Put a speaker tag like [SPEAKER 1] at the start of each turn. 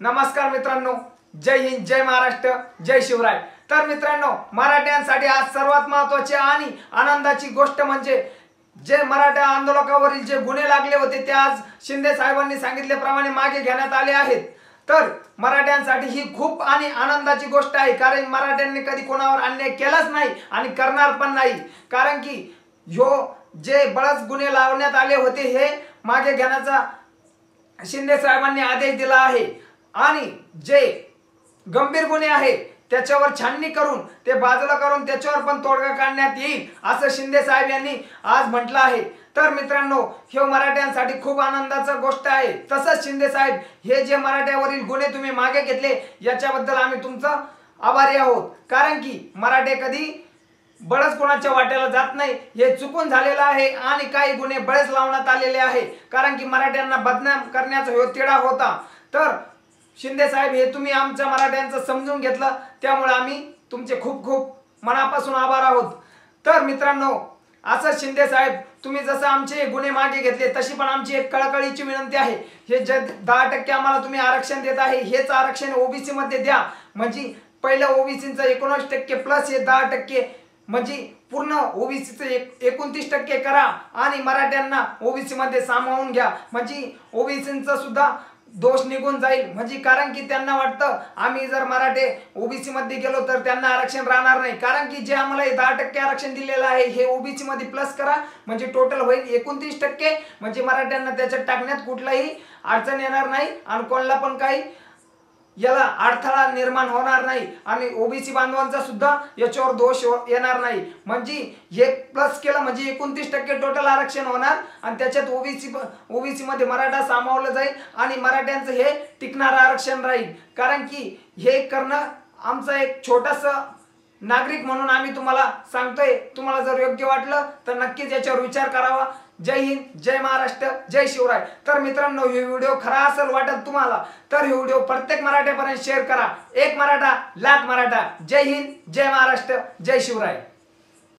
[SPEAKER 1] नमस्कार मित्रांनो, जय हिंद, जय महाराष्ट्र, जय शिवराय। तर मित्रांनो, मराठ्यांसाठी आज सर्वात महत्त्वाची आणि आनंदाची गोष्ट म्हणजे जे मराठा आंदोलकावरील जे गुन्हे लागले होते ते आज शिंदे साहेबांनी सांगितल्याप्रमाणे मागे घेण्यात आले आहेत। तर मराठ्यांसाठी ही खूप आणि आनंदाची गोष्ट आहे, कारण मराठ्यांनी कधी कोणावर अन्याय केलाच नाही आणि करणार पण नाही। कारण की जे बळच गुन्हे लावण्यात आले होते हे मागे घेण्याचा शिंदे साहेबांनी आदेश दिला आहे आणि जे गंभीर गुन्हे आहे त्याच्यावर छाननी करून ते बाजूला करून त्याच्यावर पण तोडगा काढण्यात येईल असं शिंदे साहेब यांनी आज म्हटलं आहे। तर मित्रांनो, हे मराठ्यांसाठी खूप आनंदाची गोष्ट आहे। तसंच शिंदे साहेब, हे जे मराठ्यावरील गुन्हे तुम्ही मागे घेतले याच्याबद्दल आम्ही तुमचा आभारी आहोत, कारण की मराठे कधी बळच कोणाच्या वाट्याला जात नाही, हे चुकून झालेलं आहे आणि काही गुन्हे बळच लावण्यात आलेले आहे, कारण की मराठ्यांना बदनाम करण्याचा हा तिढा होता। तर शिंदे साहेब, हे तुम्ही आमच्या मराठ्यांचं समजून घेतलं, त्यामुळे आम्ही तुमचे खूप खूप मनापासून आभार आहोत। तर मित्रांनो, असं शिंदे साहेब, तुम्ही जसं आमचे गुन्हे मागे घेतले तशी पण आमची एक कळकळीची विनंती आहे, हे जे 10% आम्हाला तुम्ही आरक्षण देत आहे हेच आरक्षण ओबीसी मध्ये द्या। म्हणजे पहिलं ओबीसीचं 19% प्लस हे 10% म्हणजे पूर्ण ओबीसीचे 29% करा आणि मराठ्यांना ओबीसी मध्ये सामावून घ्या, म्हणजे ओबीसींचा सुद्धा दोष निघून जाईल। म्हणजे कारण की त्यांना वाटतं आम्ही जर मराठे ओबीसी मध्ये गेलो तर त्यांना आरक्षण राहणार नाही, कारण की जे आम्हाला 10% आरक्षण दिलेलं आहे हे ओबीसी मध्ये प्लस करा, म्हणजे टोटल होईल 29%। म्हणजे मराठ्यांना त्याच्यात टाकण्यात कुठलाही अडचण येणार नाही आणि कोणाला पण काही याला अडथळा निर्माण होणार नाही आणि ओबीसी बांधवांचा सुद्धा याच्यावर दोष येणार नाही। म्हणजे हे प्लस केलं म्हणजे 29% टोटल आरक्षण होणार आणि त्याच्यात ओबीसी मध्ये मराठा सामावलं जाईल आणि मराठ्यांचं हे टिकणारं आरक्षण राहील। कारण की हे करणं आमचा एक छोटासा नागरिक म्हणून आम्ही तुम्हाला सांगतोय। तुम्हाला जर योग्य वाटलं तर नक्कीच याच्यावर विचार करावा। जय हिंद, जय महाराष्ट्र, जय शिवराय। तर मित्रांनो, हे व्हिडिओ खरा असेल वाटत तुम्हाला तर हे व्हिडिओ प्रत्येक मराठ्यापर्यंत शेअर करा। एक मराठा लाख मराठा। जय हिंद, जय महाराष्ट्र, जय शिवराय।